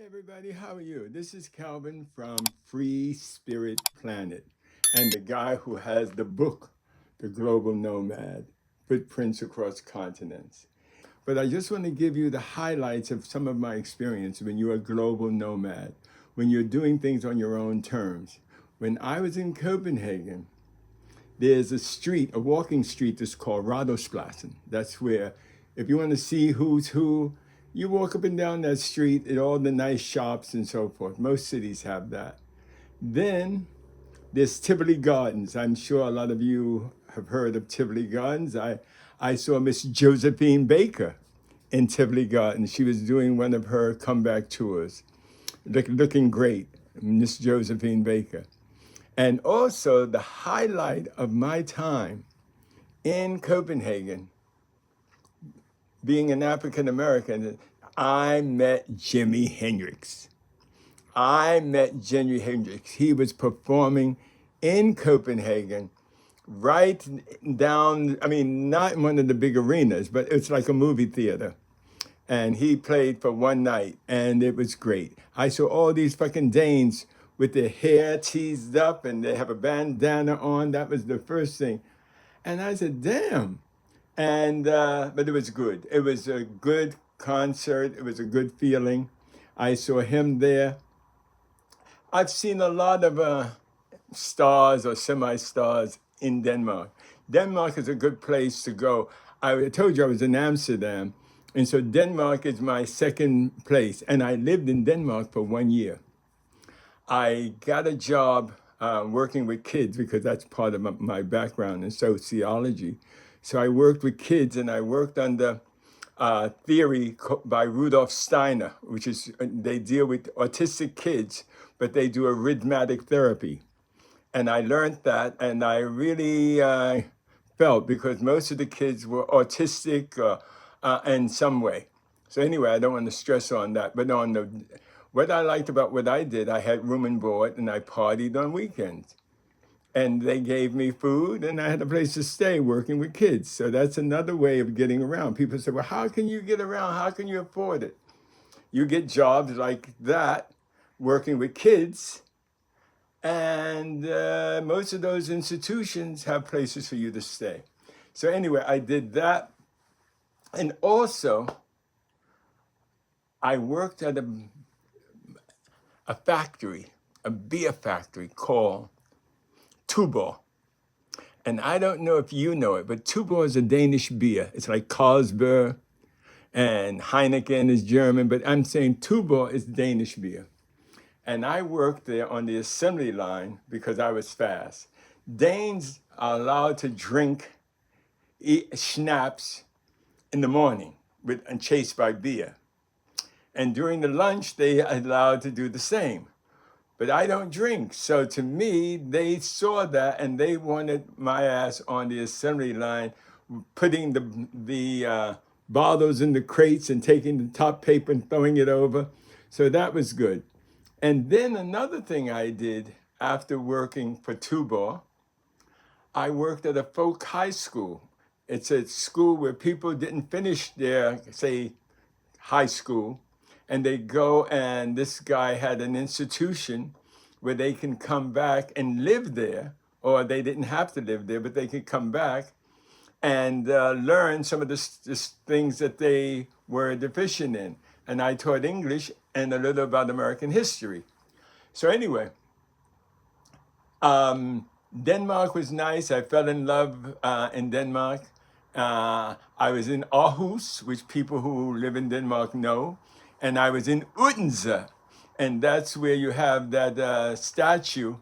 everybody, how are you? This is Calvin from Free Spirit Planet and the guy who has the book, The Global Nomad, Footprints Across Continents. But I just want to give you the highlights of some of my experience when you're a global nomad, when you're doing things on your own terms. When I was in Copenhagen, there's a street, a walking street that's called Radosplassen. That's where, if you want to see who's who, you walk up and down that street at all the nice shops and so forth. Most cities have that. Then there's Tivoli Gardens. I'm sure a lot of you have heard of Tivoli Gardens. I saw Miss Josephine Baker in Tivoli Gardens. She was doing one of her comeback tours, looking great, Miss Josephine Baker. And also, the highlight of my time in Copenhagen, being an African American, I met Jimi Hendrix. I met Jimi Hendrix. He was performing in Copenhagen, right down, I mean, not in one of the big arenas, but it's like a movie theater. And he played for one night, and it was great. I saw all these fucking Danes with their hair teased up, and they have a bandana on. That was the first thing. And I said, damn. And, but it was good. It was a good concert. It was a good feeling. I saw him there. I've seen a lot of stars or semi-stars in Denmark. Denmark is a good place to go. I told you I was in Amsterdam, and so Denmark is my second place. And I lived in Denmark for 1 year. I got a job working with kids because that's part of my background in sociology. So I worked with kids, and I worked under theory by Rudolf Steiner, which is they deal with autistic kids, but they do arithmetic therapy. And I learned that, and I really felt because most of the kids were autistic in some way. So anyway, I don't want to stress on that, but on the what I liked about what I did, I had room and board, and I partied on weekends. And they gave me food, and I had a place to stay working with kids. So that's another way of getting around. People say, well, how can you get around? How can you afford it? You get jobs like that working with kids, and most of those institutions have places for you to stay. So anyway, I did that. And also, I worked at a factory, a beer factory called Tuborg. And I don't know if you know it, but Tuborg is a Danish beer. It's like Carlsberg, and Heineken is German, but I'm saying Tuborg is Danish beer. And I worked there on the assembly line because I was fast. Danes are allowed to drink schnapps in the morning and chased by beer. And during the lunch, they are allowed to do the same. But I don't drink. So to me, they saw that and they wanted my ass on the assembly line, putting the bottles in the crates and taking the top paper and throwing it over. So that was good. And then another thing I did after working for Tuborg, I worked at a folk high school. It's a school where people didn't finish their, say, high school, and they go, and this guy had an institution where they can come back and live there, or they didn't have to live there, but they could come back and learn some of the things that they were deficient in. And I taught English and a little about American history. So anyway, Denmark was nice. I fell in love in Denmark. I was in Aarhus, which people who live in Denmark know. And I was in Odense. And that's where you have that statue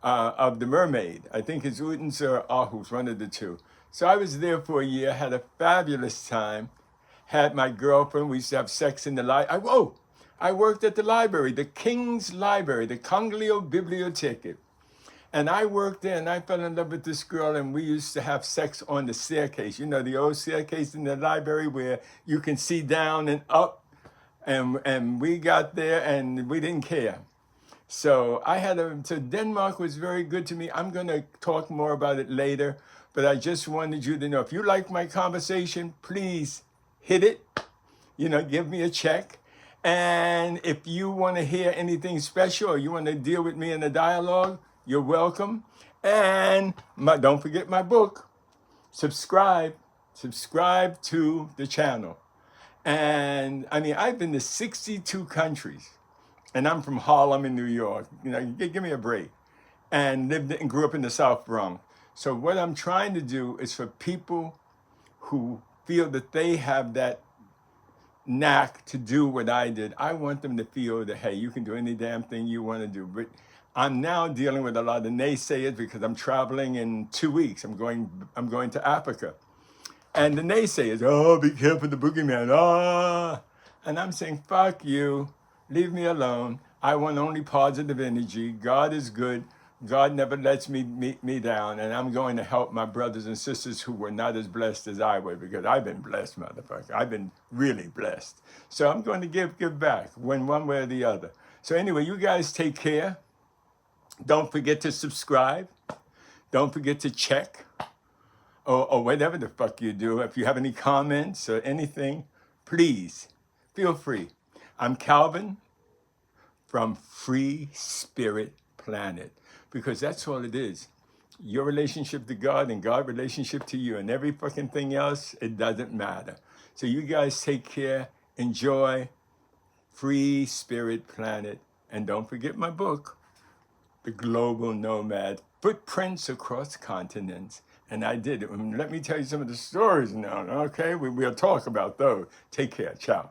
of the mermaid. I think it's Odense or Aarhus, one of the two. So I was there for a year, had a fabulous time, had my girlfriend. We used to have sex in the library. I worked at the library, the King's Library, the Kongelige Biblioteket. And I worked there, and I fell in love with this girl, and we used to have sex on the staircase. You know, the old staircase in the library where you can see down and up. And we got there, and we didn't care. So so Denmark was very good to me. I'm going to talk more about it later, but I just wanted you to know, if you like my conversation, please hit it, give me a check. And if you want to hear anything special or you want to deal with me in a dialogue, you're welcome. And don't forget my book. Subscribe to the channel. And I mean, I've been to 62 countries, and I'm from Harlem in New York. You know, give me a break. And lived and grew up in the South Bronx. So what I'm trying to do is for people who feel that they have that knack to do what I did, I want them to feel that, hey, you can do any damn thing you want to do. But I'm now dealing with a lot of naysayers because I'm traveling in 2 weeks. I'm going to Africa. And the naysayers, oh, be careful the boogeyman. Ah. And I'm saying, fuck you. Leave me alone. I want only positive energy. God is good. God never lets me down. And I'm going to help my brothers and sisters who were not as blessed as I were, because I've been blessed, motherfucker. I've been really blessed. So I'm going to give back one way or the other. So anyway, you guys take care. Don't forget to subscribe. Don't forget to check. Or whatever the fuck you do. If you have any comments or anything, please feel free. I'm Calvin from Free Spirit Planet, because that's all it is. Your relationship to God and God's relationship to you, and every fucking thing else, it doesn't matter. So you guys take care, enjoy Free Spirit Planet, and don't forget my book, The Global Nomad, Footprints Across Continents. And I did it. Let me tell you some of the stories now, okay? We'll talk about those. Take care. Ciao.